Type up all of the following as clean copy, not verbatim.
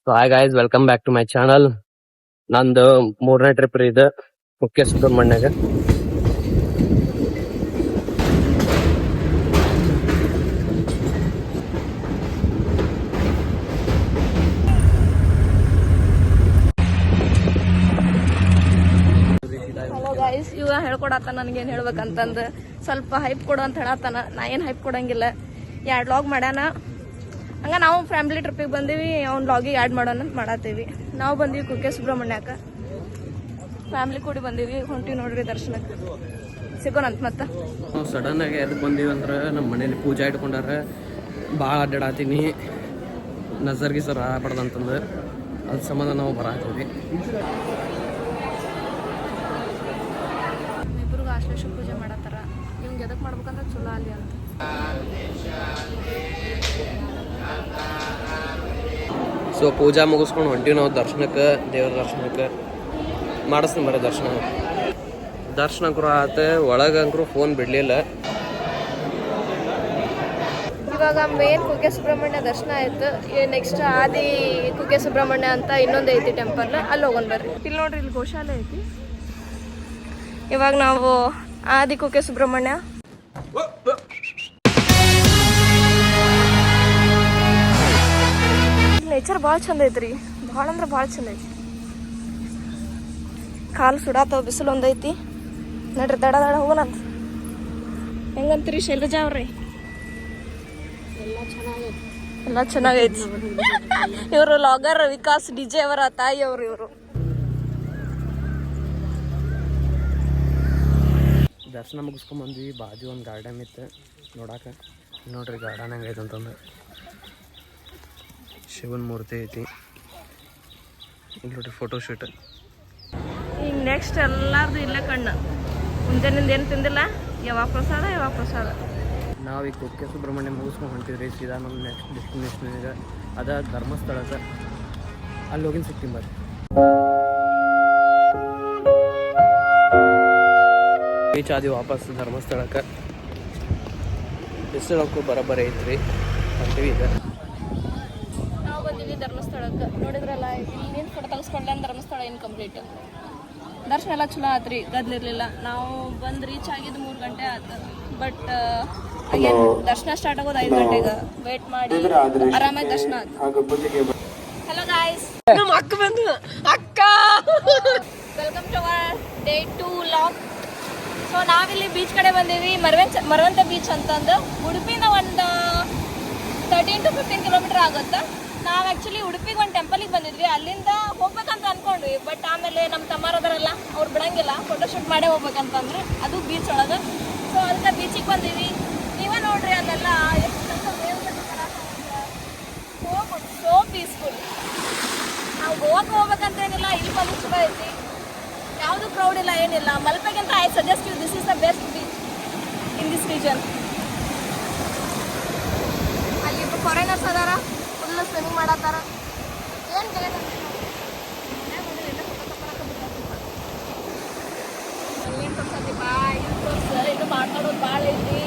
So hi guys, welcome back to my channel. ನಂದು 3ನೇ trip ರೀ ಇದು, ಕುಕ್ಕೆ ಸುಬ್ರಹ್ಮಣ್ಯಗೆ. ಹಲೋ ಗೈಸ್, ಇವ ಹೇಳ್ಕೊಡತ್ತ ನನಗೇನು ಹೇಳ್ಬೇಕಂತಂದು ಸ್ವಲ್ಪ ಹೈಪ್ ಕೊಡು ಅಂತ ಹೇಳತ್ತಾನ. ನಾ ಏನು ಹೈಪ್ ಕೊಡಂಗಿಲ್ಲ. 2 ಲಾಗ್ ಮಾಡ್ಯಾನ. ಹಂಗ ನಾವು ಫ್ಯಾಮಿಲಿ ಟ್ರಿಪ್ಪಿಗೆ ಬಂದೀವಿ, ಅವ್ನ ಲಾಗಿಗೆ ಆ್ಯಡ್ ಮಾಡೋಣ ಅಂತ ಮಾಡತ್ತೀವಿ. ನಾವು ಬಂದೀವಿ ಕುಕ್ಕೆ ಸುಬ್ರಹ್ಮಣ್ಯಕ್ಕೆ, ಫ್ಯಾಮಿಲಿ ಕೂಡಿ ಬಂದೀವಿ. ಹೊಂಟಿವಿ ನೋಡ್ರಿ ದರ್ಶನಕ್ಕೆ. ಸಿಗೋಣಂತ ಮತ್ತೆ. ಸಡನ್ ಆಗಿ ಎದಕ್ಕೆ ಬಂದೀವಿ ಅಂದ್ರೆ ನಮ್ಮ ಮನೇಲಿ ಪೂಜೆ ಇಟ್ಕೊಂಡಾರ. ಭಾಳ ಅಡ್ಡಾಡತ್ತೀನಿ, ನಜರ್ಗಿ ಸರ್ ಆಗ್ಬಾರ್ದಂತಂದು ಅದ್ರ ಸಂಬಂಧ ನಾವು ಬರಾತೀವಿ. ಇಬ್ಬರಿಗೂ ಆಶ್ಲೇಷ ಪೂಜೆ ಮಾಡತ್ತಾರ. ನಿಮ್ಗೆ ಎದಕ್ಕೆ ಮಾಡ್ಬೇಕಂದ್ರೆ ಚಲೋ ಅಲ್ಲಿ ಅಂತ. ಸೊ ಪೂಜಾ ಮುಗಿಸ್ಕೊಂಡು ಹೊಂಟಿವಿ ನಾವು ದರ್ಶನಕ್ಕೆ, ದೇವ್ರ ದರ್ಶನಕ್ಕೆ. ಮಾಡಿಸ್ತೀನಿ ಬರೀ ದರ್ಶನಕ್ಕೂ ಆತ. ಒಳಗಂಕರು ಫೋನ್ ಬಿಡಲಿಲ್ಲ. ಇವಾಗ ಮೇನ್ ಕುಕ್ಕೆ ಸುಬ್ರಹ್ಮಣ್ಯ ದರ್ಶನ ಆಯ್ತು. ನೆಕ್ಸ್ಟ್ ಆದಿ ಕುಕ್ಕೆ ಸುಬ್ರಹ್ಮಣ್ಯ ಅಂತ ಇನ್ನೊಂದು ಐತಿ ಟೆಂಪಲ್, ಅಲ್ಲಿ ಹೋಗೋಣ ಬರ್ರಿ. ಇಲ್ಲಿ ನೋಡ್ರಿ, ಇಲ್ಲಿ ಗೋಶಾಲೆ ಐತಿ. ಇವಾಗ ನಾವು ಆದಿ ಕುಕ್ಕೆ ಸುಬ್ರಹ್ಮಣ್ಯ ನೇಚರ್ ಭಾಳ ಚಂದ ಐತ್ರಿ. ಭಾಳ ಅಂದ್ರೆ ಭಾಳ ಚಂದ ಐತಿ. ಕಾಲು ಸುಡಾತವ, ಬಿಸಿಲು ಒಂದೈತಿ. ನಡ್ರಿ ದಡ ಹೋಗೋಣಂತ. ಹೆಂಗಂತೀರಿ ಶೈಲಜಾ ಅವ್ರಿ? ಎಲ್ಲ ಚೆನ್ನಾಗೈತಿ. ಇವರು ಲಾಗರ್ ವಿಕಾಸ್ DJ ಅವರ ತಾಯಿ ಅವರು ಇವರು. ದರ್ಶನ ಮುಗಿಸ್ಕೊಂಬಂದ್ವಿ. ಬಾಜು ಒಂದು ಗಾರ್ಡನ್ ಇತ್ತು ನೋಡಾಕ. ನೋಡ್ರಿ ಗಾರ್ಡನ್ ಹೆಂಗೈತೆ ಅಂತಂದು. ಶಿವನ ಮೂರ್ತಿ ಐತಿ. ಇಲ್ಲಿ ನೋಡ್ರಿ ಫೋಟೋ ಶೂಟ್. ಈಗ ನೆಕ್ಸ್ಟ್ ಎಲ್ಲಾರ್ದು ಇಲ್ಲೇ ಕಣ್ಣು. ಮುಂಜಾನಿಂದ ಏನು ತಿಂದಿಲ್ಲ. ಯಾವಾಗ ಪ್ರಸಾದ. ನಾವು ಈಗ ಕುಕ್ಕೆ ಸುಬ್ರಹ್ಮಣ್ಯ ಮುಗಿಸ್ಕೊಂಡು ಹೊಂಟಿದ್ರಿ. ಸೀದಾ ನಮ್ಮ ನೆಕ್ಸ್ಟ್ ಡೆಸ್ಟಿನೇಷನ್ಗೆ ಅದ ಧರ್ಮಸ್ಥಳಕ್ಕೆ. ಅಲ್ಲಿ ಹೋಗಿನ ಸಿಗ್ತೀನಿ ಬರ್ರಿ. ರೀಚ್ ಆದಿ ವಾಪಸ್ ಧರ್ಮಸ್ಥಳಕ್ಕೆ. ಬಿಸಿಲಕ್ಕೂ ಬರೋಬ್ಬರಿ ಐತ್ರಿ. ಹೊಂಟಿವಿ ಈಗ. ನಾವು ಬಂದಿದ್ವಿ ಧರ್ಮಸ್ಥಳಕ್ಕೆ. ನೋಡಿದ್ರಲ್ಲ, ಇಲ್ಲಿ ಫೋಟೋ ತೆಗೆಸ್ಕೊಂಡೆ. ಧರ್ಮಸ್ಥಳ ಇನ್ಕಂಪ್ಲೀಟ್. ದರ್ಶನ ಎಲ್ಲ ಚಲೋ ಆತ್ರಿ, ಗದ್ಲಿರ್ಲಿಲ್ಲ. ನಾವು ಬಂದು ರೀಚ್ ಆಗಿದ್ದು 3 ಗಂಟೆ ಆಯ್ತು. ಬಟ್ ದರ್ಶನ ಸ್ಟಾರ್ಟ್ ಆಗೋದು 5 ಗಂಟೆಗೆ. ವೇಟ್ ಮಾಡಿ ಆರಾಮಾಗಿ ದರ್ಶನ ಆಯ್ತು. ಹಲೋ ಗಾಯ್ಸ್, ನಮ್ಮ ಅಕ್ಕ ಬಂದು. ಅಕ್ಕ welcome to our day 2 log. So ನಾವಿಲ್ಲಿ ಬೀಚ್ ಕಡೆ ಬಂದೀವಿ. ಮರವಂತೆ ಬೀಚ್ ಅಂತಂದು. ಉಡುಪಿಯಿಂದ ಒಂದು 13 to 15 ಕಿಲೋಮೀಟರ್ ಆಗುತ್ತೆ. ನಾವು ಆ್ಯಕ್ಚುಲಿ ಉಡುಪಿಗೆ ಒಂದು ಟೆಂಪಲಿಗೆ ಬಂದಿದ್ವಿ. ಅಲ್ಲಿಂದ ಹೋಗ್ಬೇಕಂತ ಅಂದ್ಕೊಂಡ್ವಿ. ಬಟ್ ಆಮೇಲೆ ನಮ್ಮ ತಮ್ಮರದರೆಲ್ಲ ಅವ್ರು ಬಿಡಂಗಿಲ್ಲ, ಫೋಟೋಶೂಟ್ ಮಾಡೇ ಹೋಗ್ಬೇಕಂತಂದ್ರೆ, ಅದು ಬೀಚ್ ಒಳಗೆ. ಸೊ ಅದಕ್ಕೆ ಬೀಚಿಗೆ ಬಂದೀವಿ. ನೀವೇ ನೋಡ್ರಿ, ಅಲ್ಲೆಲ್ಲ ಎಷ್ಟು ಹೋಗ್ಬೋದು. So peaceful. ನಾವು ಗೋವಾಕ್ಕೆ ಹೋಗ್ಬೇಕಂತೇನಿಲ್ಲ, ಇಲ್ಲಿ ಬಂದು ಚಲೋ ಐತಿ. ಯಾವುದು ಕ್ರೌಡ್ ಇಲ್ಲ, ಏನಿಲ್ಲ. ಮಲ್ಪೆಗಿಂತ I suggest you this is the best beach in this region. ಅಲ್ಲಿ ಇಬ್ಬರು ಫಾರಿನರ್ಸ್ ಅದಾರ, ಫುಲ್ ಸ್ವಿಮ್ಮಿಂಗ್ ಮಾಡತ್ತಾರ. ಏನು ಅಲ್ಲಿಂದ ತೋರ್ಸತಿ ಬಾಯ್ ಇನ್ನು ಮಾತಾಡೋದು ಭಾಳ ಐತಿ.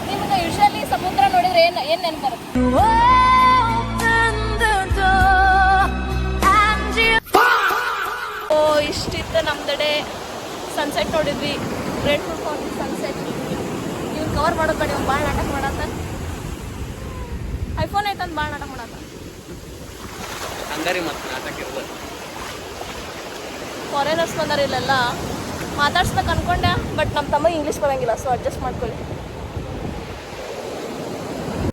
ನಿಮ್ಗೆ ಯೂಶಲಿ ಸಮುದ್ರ ನೋಡಿದ್ರೆ ಏನು ನೆನಪು ಬರುತ್ತೆ? ಇಷ್ಟಿತ್ತು ನಮ್ದಡೆ. ಸನ್ಸೆಟ್ ನೋಡಿದ್ವಿ. Grateful for the sunset. ಇವ್ನು ಕವರ್ ಮಾಡೋದು ಬೇಡ, ಇವ್ನು ಭಾಳ ನಾಟಕ ಮಾಡತ್ತ. ಐಫೋನ್ ಐತಂದು ಭಾಳ ನಾಟಕ ಮಾಡತ್ತ. ಹಂಗಾರಿ ಮತ್ತೆ ನಾಟಕ ಇರ್ಬೋದು. ಫಾರಿನರ್ಸ್ ಬಂದಾರ ಇಲ್ಲೆಲ್ಲ. ಮಾತಾಡ್ಸ್ಬೇಕು ಅನ್ಕೊಂಡೆ, ಬಟ್ ನಮ್ಮ ತಮ್ಮ ಇಂಗ್ಲೀಷ್ ಬರೋಂಗಿಲ್ಲ. ಸೊ ಅಡ್ಜಸ್ಟ್ ಮಾಡ್ಕೊಳ್ಳಿ.